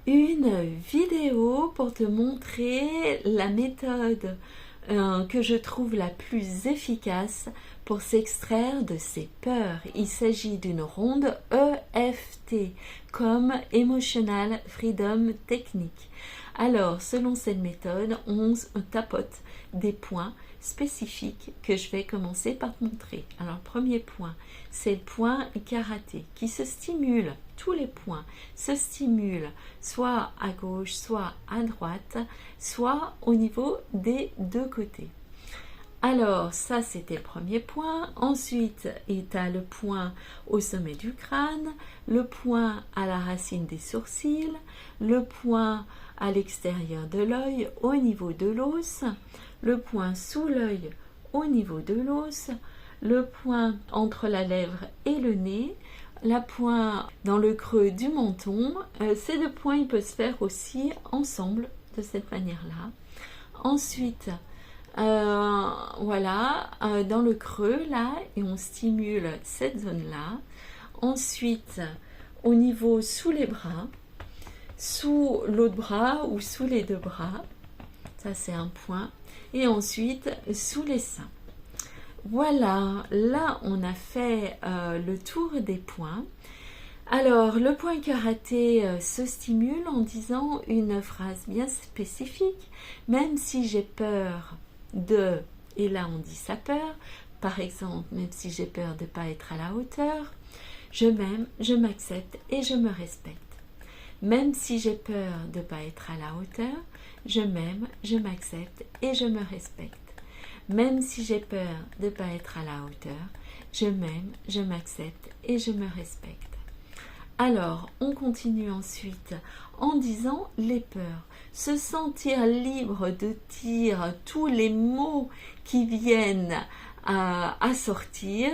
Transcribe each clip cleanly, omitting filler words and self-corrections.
une vidéo pour te montrer la méthode que je trouve la plus efficace pour s'extraire de ses peurs. Il s'agit d'une ronde EFT, comme Emotional Freedom Technique. Alors, selon cette méthode, on tapote des points spécifiques que je vais commencer par te montrer. Alors, premier point, c'est le point karaté qui se stimule. Tous les points se stimulent soit à gauche, soit à droite, soit au niveau des deux côtés. Alors, ça c'était le premier point. Ensuite, tu as le point au sommet du crâne, le point à la racine des sourcils, le point à l'extérieur de l'œil au niveau de l'os, le point sous l'œil au niveau de l'os, le point entre la lèvre et le nez, la point dans le creux du menton. Ces deux points, ils peuvent se faire aussi ensemble de cette manière-là. Ensuite, voilà, dans le creux là, et on stimule cette zone-là. Ensuite, au niveau sous les bras, sous l'autre bras ou sous les deux bras, ça c'est un point. Et ensuite, sous les seins. Voilà, là on a fait le tour des points. Alors, le point karaté se stimule en disant une phrase bien spécifique. Même si j'ai peur de, et là on dit sa peur, par exemple, même si j'ai peur de ne pas être à la hauteur, je m'aime, je m'accepte et je me respecte. Même si j'ai peur de ne pas être à la hauteur, je m'aime, je m'accepte et je me respecte. Même si j'ai peur de ne pas être à la hauteur, je m'aime, je m'accepte et je me respecte. Alors, on continue ensuite en disant les peurs. Se sentir libre de dire tous les mots qui viennent à sortir,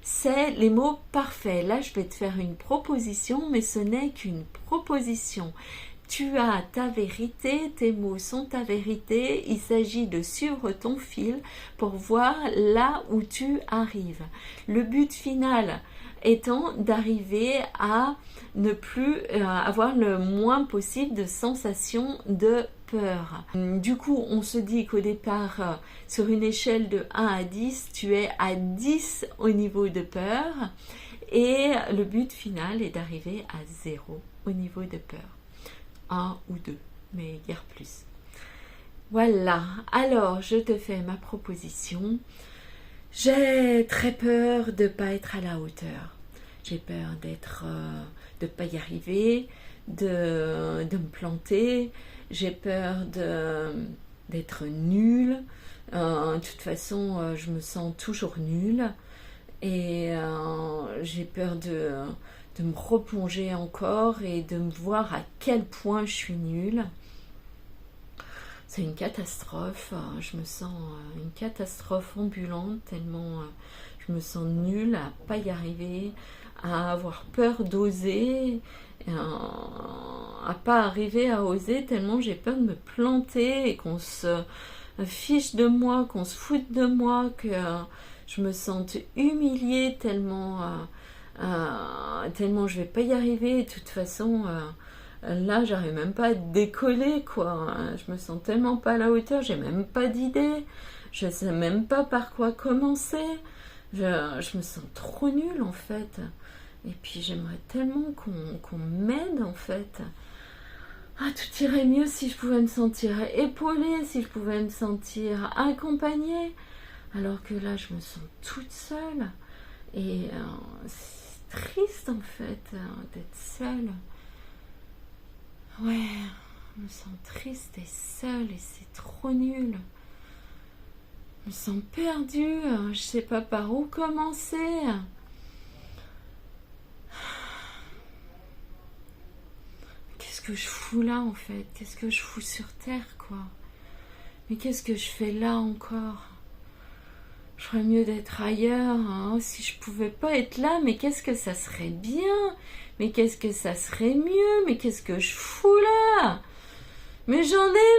c'est les mots parfaits. Là, je vais te faire une proposition, mais ce n'est qu'une proposition. Tu as ta vérité, tes mots sont ta vérité, il s'agit de suivre ton fil pour voir là où tu arrives. Le but final étant d'arriver à ne plus avoir le moins possible de sensations de peur. Du coup, on se dit qu'au départ, sur une échelle de 1 à 10, tu es à 10 au niveau de peur et le but final est d'arriver à 0 au niveau de peur. 1 ou 2, mais guère plus. Voilà, alors je te fais ma proposition. J'ai très peur de ne pas être à la hauteur. J'ai peur de ne pas y arriver, de me planter. J'ai peur d'être nulle. De toute façon, je me sens toujours nulle. Et j'ai peur de me replonger encore et de me voir à quel point je suis nulle. C'est une catastrophe, je me sens une catastrophe ambulante tellement je me sens nulle à pas y arriver, à avoir peur d'oser, à pas arriver à oser tellement j'ai peur de me planter et qu'on se fiche de moi, qu'on se foute de moi, que je me sente humiliée tellement je vais pas y arriver. De toute façon, là, j'arrive même pas à décoller, quoi. Je me sens tellement pas à la hauteur, j'ai même pas d'idée. Je sais même pas par quoi commencer. Je me sens trop nulle, en fait. Et puis, j'aimerais tellement qu'on m'aide, en fait. Ah, tout irait mieux si je pouvais me sentir épaulée, si je pouvais me sentir accompagnée. Alors que là, je me sens toute seule. Et c'est triste, en fait, d'être seule. Ouais, je me sens triste et seule et c'est trop nul. Je me sens perdue, je sais pas par où commencer. Qu'est-ce que je fous là en fait? Qu'est-ce que je fous sur Terre, quoi? Mais qu'est-ce que je fais là encore? Je ferais mieux d'être ailleurs, hein. Si je pouvais pas être là, mais qu'est-ce que ça serait bien? Mais qu'est-ce que ça serait mieux? Mais qu'est-ce que je fous là? Mais j'en ai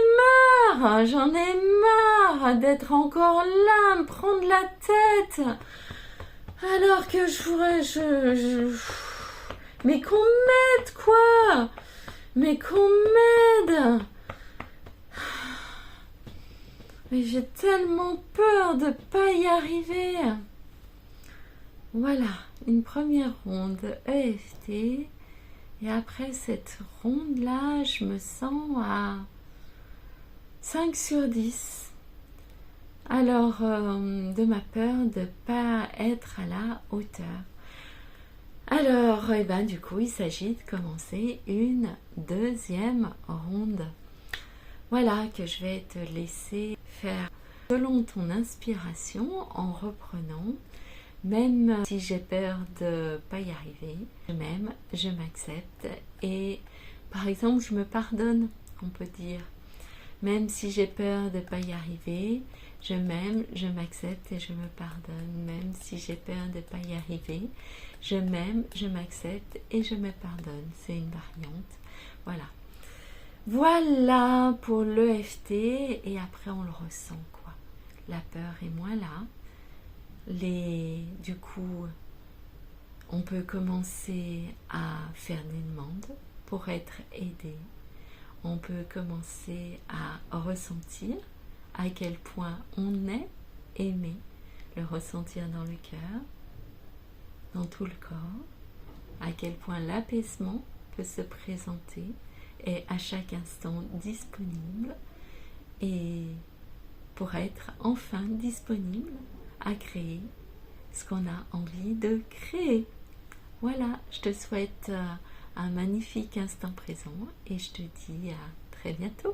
marre d'être encore là, à me prendre la tête. Alors que je pourrais, mais qu'on m'aide, quoi. mais qu'on m'aide. Mais j'ai tellement peur de pas y arriver. Voilà, une première ronde EFT. Et après cette ronde-là, je me sens à 5 sur 10. Alors, de ma peur de ne pas être à la hauteur. Alors, du coup, il s'agit de commencer une deuxième ronde. Voilà, que je vais te laisser faire selon ton inspiration en reprenant. Même si j'ai peur de ne pas y arriver, même je m'accepte et par exemple je me pardonne, on peut dire. Même si j'ai peur de ne pas y arriver, je m'aime, je m'accepte et je me pardonne. Même si j'ai peur de ne pas y arriver, je m'aime, je m'accepte et je me pardonne. C'est une variante. Voilà. Voilà pour l'EFT et après on le ressent quoi. La peur est moins là. Du coup, on peut commencer à faire des demandes pour être aidé. On peut commencer à ressentir à quel point on est aimé, le ressentir dans le cœur, dans tout le corps, à quel point l'apaisement peut se présenter et à chaque instant disponible et pour être enfin disponible à créer ce qu'on a envie de créer. Voilà, je te souhaite un magnifique instant présent et je te dis à très bientôt.